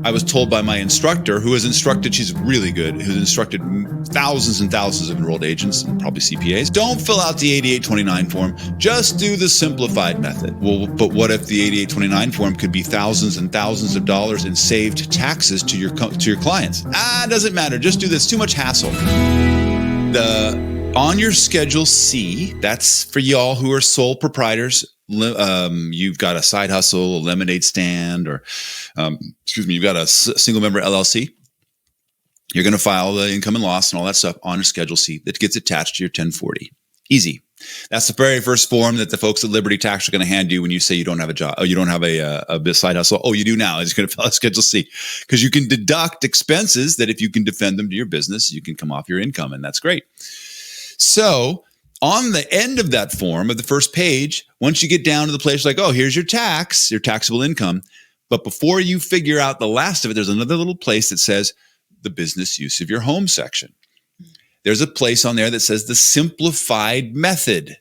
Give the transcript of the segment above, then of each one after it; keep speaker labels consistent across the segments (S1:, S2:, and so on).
S1: I was told by my instructor, who has instructed, she's really good, who's instructed thousands and thousands of enrolled agents and probably CPAs, don't fill out the 8829 form, just do the simplified method. Well, but what if the 8829 form could be thousands and thousands of dollars in saved taxes to your clients? It doesn't matter, just do this, too much hassle. On your Schedule C, that's for y'all who are sole proprietors. You've got a side hustle, a lemonade stand, or you've got a single member LLC. You're going to file the income and loss and all that stuff on your Schedule C that gets attached to your 1040. Easy. That's the very first form that the folks at Liberty Tax are going to hand you when you say you don't have a job. Oh, you don't have a side hustle. Oh, you do now. It's going to fill out Schedule C because you can deduct expenses that if you can defend them to your business, you can come off your income, and that's great. So on the end of that form of the first page, once you get down to the place like, oh, here's your taxable income. But before you figure out the last of it, there's another little place that says the business use of your home section. There's a place on there that says the simplified method.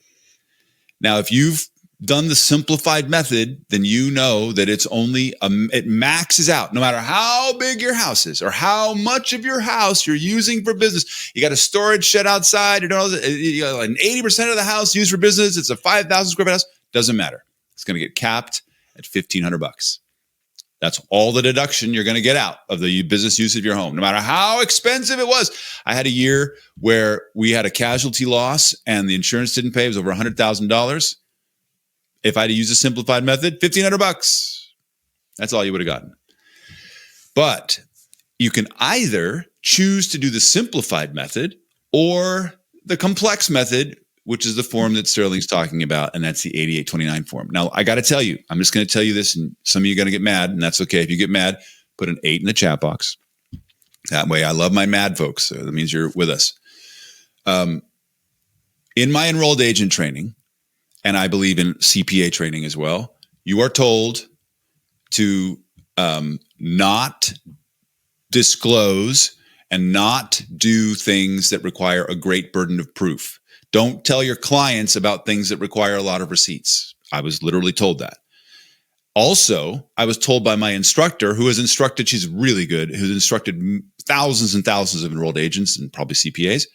S1: Now, if you've done the simplified method, then you know that it's only, it maxes out no matter how big your house is or how much of your house you're using for business. You got a storage shed outside, you got an 80% of the house used for business. It's a 5,000 square foot house. Doesn't matter. It's going to get capped at $1,500. That's all the deduction you're going to get out of the business use of your home, no matter how expensive it was. I had a year where we had a casualty loss and the insurance didn't pay. It was over $100,000. If I had to use a simplified method, $1,500. That's all you would have gotten. But you can either choose to do the simplified method or the complex method, which is the form that Sterling's talking about, and that's the 8829 form. Now, I got to tell you, I'm just going to tell you this, and some of you are going to get mad, and that's okay. If you get mad, put an 8 in the chat box. That way, I love my mad folks. So that means you're with us. In my enrolled agent training, and I believe in CPA training as well, you are told to not disclose and not do things that require a great burden of proof. Don't tell your clients about things that require a lot of receipts. I was literally told that. Also, I was told by my instructor, who has instructed, she's really good, who's instructed thousands and thousands of enrolled agents and probably CPAs,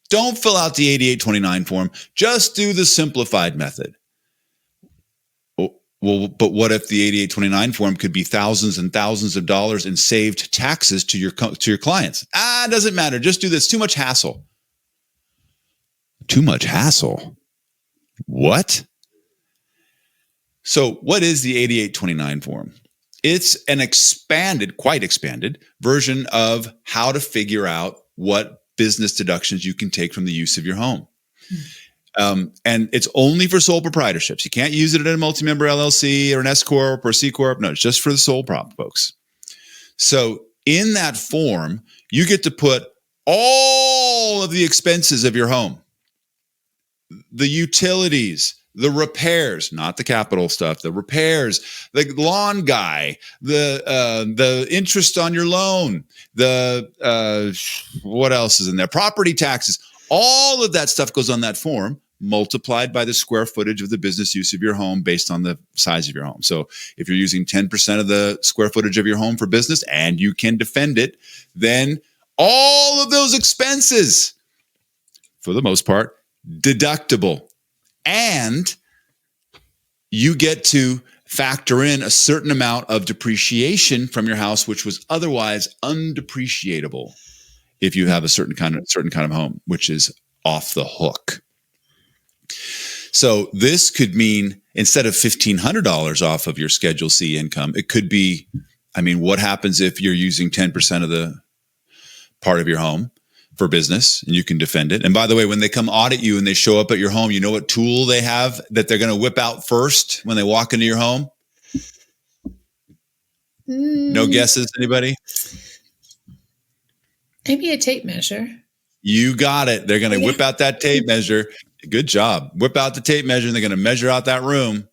S1: don't fill out the 8829 form. Just do the simplified method. Well, but what if the 8829 form could be thousands and thousands of dollars in saved taxes to your clients? It doesn't matter. Just do this. Too much hassle. Too much hassle? What? So what is the 8829 form? It's an quite expanded version of how to figure out what business deductions you can take from the use of your home. And it's only for sole proprietorships. You can't use it in a multi-member LLC or an S Corp or C Corp. No, it's just for the sole prop folks. So in that form, you get to put all of the expenses of your home, the utilities, the repairs, not the capital stuff, the repairs, the lawn guy, the interest on your loan, what else is in there? Property taxes. All of that stuff goes on that form, multiplied by the square footage of the business use of your home based on the size of your home. So if you're using 10% of the square footage of your home for business and you can defend it, then all of those expenses, for the most part, deductible. And you get to factor in a certain amount of depreciation from your house, which was otherwise undepreciatable if you have a certain kind of home, which is off the hook. So this could mean instead of $1,500 off of your Schedule C income, it could be, what happens if you're using 10% of the part of your home for business and you can defend it? And by the way, when they come audit you and they show up at your home, you know what tool they have that they're going to whip out first when they walk into your home? No guesses, anybody?
S2: Maybe a tape measure.
S1: You got it. They're going to whip out that tape measure. Good job. Whip out the tape measure and they're going to measure out that room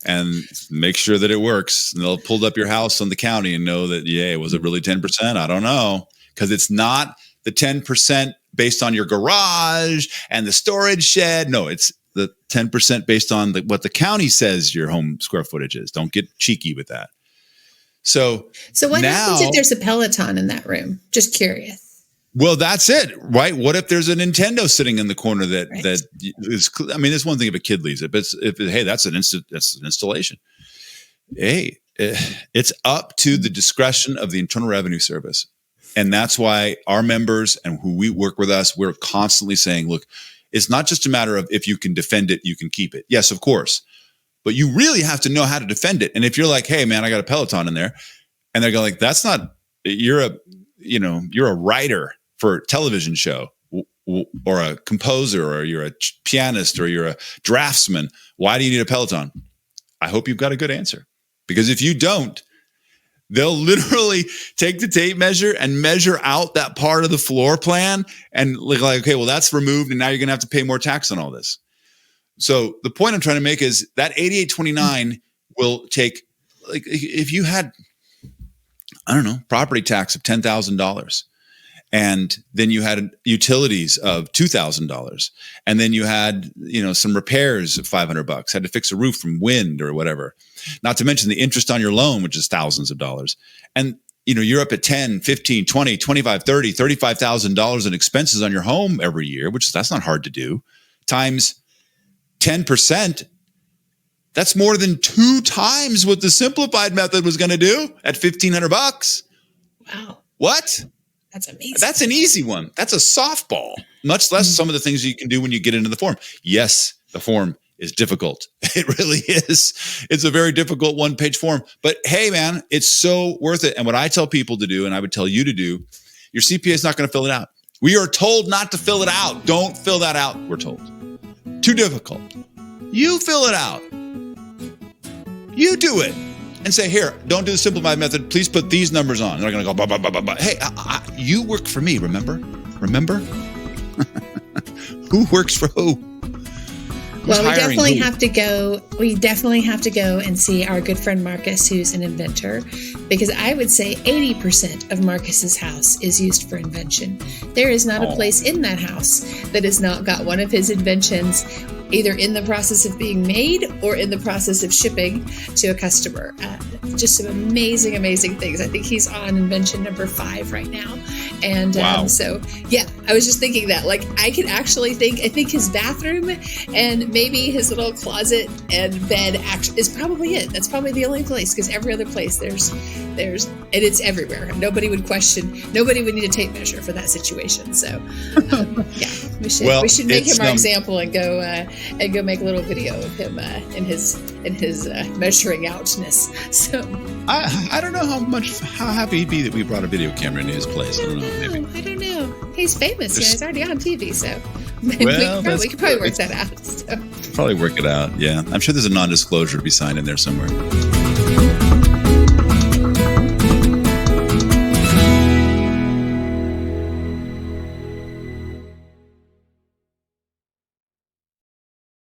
S1: and make sure that it works. And they'll pull up your house on the county and know that, was it really 10%? I don't know. Because it's not the 10% based on your garage and the storage shed. No, it's the 10% based on what the county says your home square footage is. Don't get cheeky with that. So
S2: what
S1: now,
S2: happens if there's a Peloton in that room? Just curious.
S1: Well, that's it, right? What if there's a Nintendo sitting in the corner that
S2: Right.
S1: that is? I mean, it's one thing if a kid leaves it, but hey, that's an installation. Hey, it's up to the discretion of the Internal Revenue Service, and that's why our members and who we work with us, we're constantly saying, look, it's not just a matter of if you can defend it, you can keep it. Yes, of course, but you really have to know how to defend it. And if you're like, hey, man, I got a Peloton in there, and they're going like, that's not. You're a writer for a television show or a composer or you're a pianist or you're a draftsman. Why do you need a Peloton? I hope you've got a good answer, because if you don't, they'll literally take the tape measure and measure out that part of the floor plan and like, okay, well, that's removed. And now you're going to have to pay more tax on all this. So the point I'm trying to make is that 8829 will take, like, if you had, I don't know, property tax of $10,000. And then you had utilities of $2,000, and then you had, some repairs of $500. Had to fix a roof from wind or whatever. Not to mention the interest on your loan, which is thousands of dollars. And you're up at 10, 15, 20, 25, 30, $35,000 in expenses on your home every year, that's not hard to do. Times 10%. That's more than 2 times what the simplified method was going to do at $1,500.
S2: Wow.
S1: What?
S2: That's amazing.
S1: That's an easy one. That's a softball, much less some of the things you can do when you get into the form. Yes, the form is difficult. It really is. It's a very difficult 1-page form. But hey, man, it's so worth it. And what I tell people to do, and I would tell you to do, your CPA is not going to fill it out. We are told not to fill it out. Don't fill that out, we're told. Too difficult. You fill it out. You do it. And say, here, don't do the simplified method. Please put these numbers on. They're going to go, blah, blah, blah, blah, blah. Hey, you work for me, remember? Remember? Who works for who?
S2: Well, we definitely have to go. We definitely have to go and see our good friend Marcus, who's an inventor, because I would say 80% of Marcus's house is used for invention. There is not a place in that house that has not got one of his inventions either in the process of being made or in the process of shipping to a customer. Just some amazing, amazing things. I think he's on invention number 5 right now. And
S1: wow.
S2: So, yeah, I was just thinking that, like, I think his bathroom and maybe his little closet and bed is probably it. That's probably the only place, because every other place there's, and it's everywhere. Nobody would need a tape measure for that situation. So, yeah, we should make him our example and go make a little video of him in his measuring outness. So
S1: I don't know how happy he'd be that we brought a video camera into his place. I don't know. Maybe.
S2: I don't know. He's famous. He's already on TV, so we could probably work that out. So.
S1: Probably work it out. Yeah, I'm sure there's a non-disclosure to be signed in there somewhere.